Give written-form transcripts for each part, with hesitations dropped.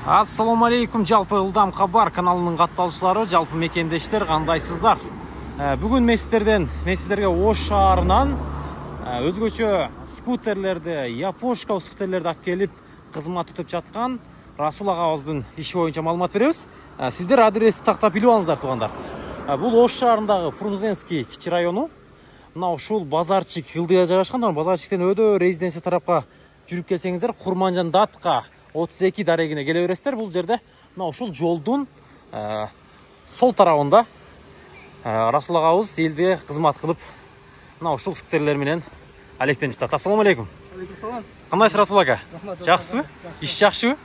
Ассаламу алейкум, жалпы Ылдам Хабар каналының катталуучулары, жалпы мекендештер, кандайсыздар? Бүгүн мен сиздерге Ош шаарынан өзгөчө скутерлерди, япошка скутерлерди алып келип кызмат өтүп жаткан Расул агабыздын иши боюнча маалымат беребиз. Сиздер адрес тактап билип алыңыздар, туугандар. Бул Ош шаарындагы Фрунзенский кичи району. Мына ушул базарчик ылдыйга жайгашкан. Базарчиктен өдө резиденция тарапка жүрүп келсеңиздер, Курманжан Датка 32 дарегине келе бересиздер. Бул жерде мына ушул жолдун сол тарабында Расул агабыз элге кызмат кылып, мына ушул скутерлер менен алектенип жатат. Ассаламу алейкум. Алейкум салам. Кандайсыз Расул ака? Жакшысызбы? Иш жакшыбы?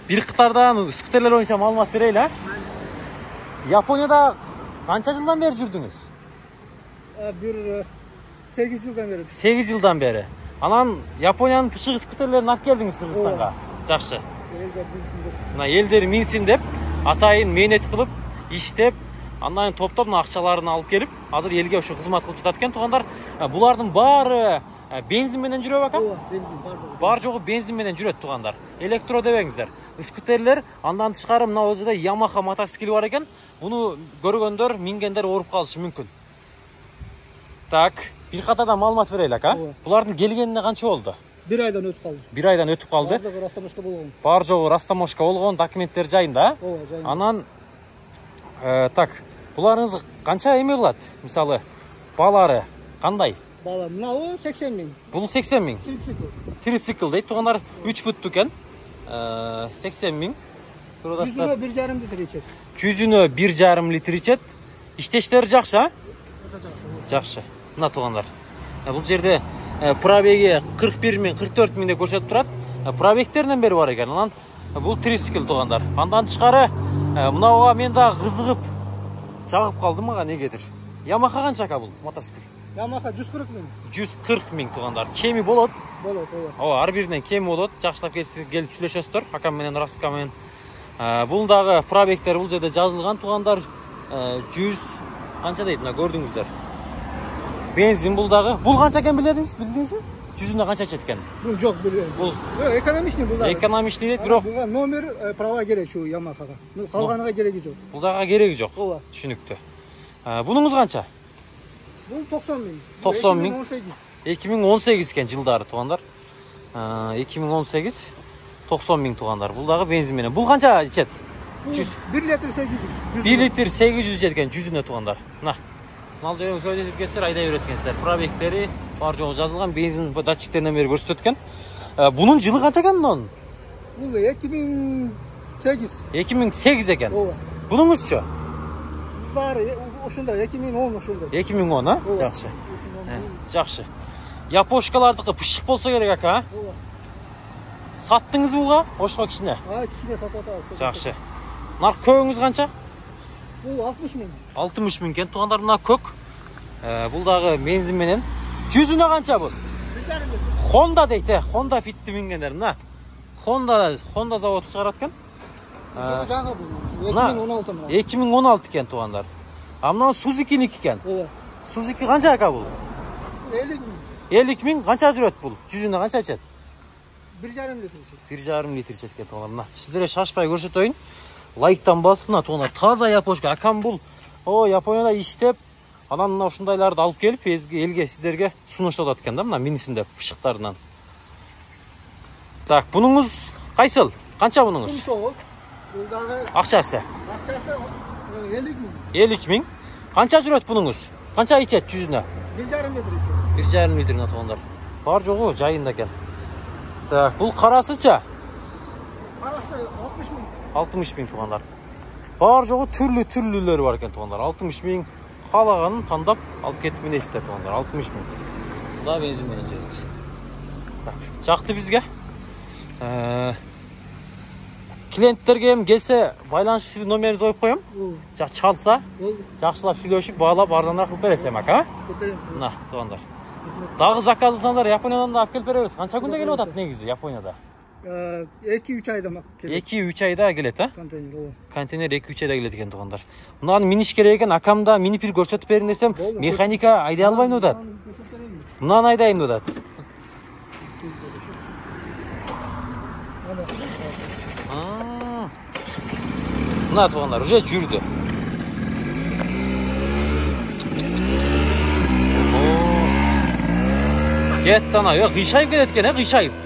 Бир кытардан скутерлер боюнча маалымат берейли, Японияда канча жылдан бери жүрдүңүз? Bir 8 жылдан бери. 8 жылдан бери. Анан Япониянын пышык скутерлерин алып келдиңиз Кыргызстанга. Жакшы. Мына элдер минсин деп, атайын мээнет кылып, иштеп, андан топтоп акчаларын алып келип, азыр элге ушу кызмат кылып жатат экен, туугандар. Булардын баары бензин менен жүрөбү ака? Ооба, бензин Бар жогу бензин менен жүрөт, туугандар. Электро дебеңиздер. Скутерлер, андан тышкары мына өзүдө Yamaha мотоцикли бар экен. Буну көргөндөр, мингендер ооруп калышы мүмкүн. Так, бир катардан маалымат берели ака. Булардын келгенине канча болду? 1 айдан өтүп калды. 1 айдан өтүп калды. Бардыгы растамашка болгон. Бар жогу растамашка болгон, документтер жайында. Ооба, жайында. Анан так, буларыңыз канча эме кылат? Мисалы, балары кандай? Бала, мынау 80 миң. Бул 80 миң. Трицикл. Трицикл дейт, туугандар 3 футтуу экен. 80 миң. Жүзүнө 1,5 литр ичет. Жүзүнө 1,5 литр ичет. Иштештери жакшы, а? Жакшы. Мына туугандар. Бул жерде пробеги 41 миң, 44 миң деп көрсөтүп турат. Пробегтеринен бери бар экен. Анан бул трицикл, туугандар. Андан тышкары мынауга мен да кызыгып жагып калдым, мага негедир. Yamaha канча ака бул мотоцикл? Yamaha 140 миң. 140 миң, туугандар. Кеми болот. Болот, ооба. Ооба, ар биринен кеми болот. Жакшылап келип сүйлөшөсүздөр акам менен, Расулка менен. Бул дагы пробегтер бул жерде жазылган, туугандар. 100 канча дейт, мына көрдүңүздөр. Бензин бул дагы. Бул канча экен билдиңизби? Жүзүнө канча ичет экен? Бул жок, билбейм. Бул экономичный бул дагы. экономичный дейт, бирок Буга номер права керек şu Yamaha'га. Калганыга кереги жок. Бул дагы кереги жок. Ооба. Түшүнүктүү. Бунуңуз канча? Бул 90 миң. 90 миң. 2018 экен жылдары, туугандар. 2018 90 миң, туугандар. Бул дагы бензин менен. Бул канча ичет? 1 литр 800. 1 литр 800 ичет экен жүзүнө, туугандар. Мына. Мал жайын көйдетип келсер, айдай берет экенсиздер. Пробегтери бар жогу жазылган, бензин датчиктеринен бери көрсөтөт экен. Бунун жылы канча экен мунун? Бул 2008. 2008 экен. Ооба. Бунуңузчу? Баары ошондо 2010 ошондо. 2010, а? Жакшы. Жакшы. Япошкалардыкы пышык болсо керек ака, а? Ооба. Саттыңызбы буга? Ошко кичине. Кичине сатып атабыз. Жакшы. Нарк көбүңүз канча? Бул 60 миң. 60 миң экен, туугандар. Мына көк. Бул дагы бензин менен. Жүзүнө канча бул? 1,5 литр. Honda дейт, Honda Fit'ти мингендер. Мына. Honda заводу чыгарат экен. Жаңа бул 2016 мына. 2016 экен, туугандар. Мына Suzuki'ники экен. Ооба. Suzuki канча ака бул? 50 миң. 50 миң канча жүрөт бул? Жүзүнө канча ичет? 1,5 литр ичет. 1,5 литр ичет экен, туугандар. Мына сиздерге шашпай көрсөтөйүн. Лайктан басып, мына туугандар, таза япошка. Акам бул Японияда иштеп, анан мына ушундайларды алып келип, элге сиздерге сунуштап атат экен да, мына минисинде пышыктарынан. Так, бунуңуз кайсыл? Канча бунуңуз? Бул дагы Акчасы? акчасы 50 миң. 50 миң. Канча жүрөт бунуңуз? Канча ичет жүзүнө? 1,5 литр ичет. 1,5 литр, туугандар. Бар жогу жайында экен. Так, бул карасыча? Карасы 60 миң. 60 миң, туугандар. Бар жогу түрлүү-түрлүүлөрү бар экен, туугандар. 60 миң каалаганын тандап алып кетип минесиздер, туугандар. 60 миң. Да бензин менен жүрөт. Так, жакты бизге. Клиенттерге эми келсе, байланыш номеринизди коюп коем. Чалса, жакшылап сүйлөшүп, баалап, арзаныраак кылып бересиз, ака? Мына, туугандар. Дагы заказдасаңдар, Япониядан да алып келип беребиз. Канча күндө келип атат негизи Японияда? 2-3 айда келет. 2-3 айда келет, а? Контейнер, ооба. Контейнер 2-3 айда келет экен, туугандар. Мунаны миниш керек экен, акамда минипир көрсөтүп берин десем, механика айдай албайм деп атат. Мунаны айдайм деп атат. Мына туғандар уже жүрді. Кетті ана, қишайып келеді екен, қишайып.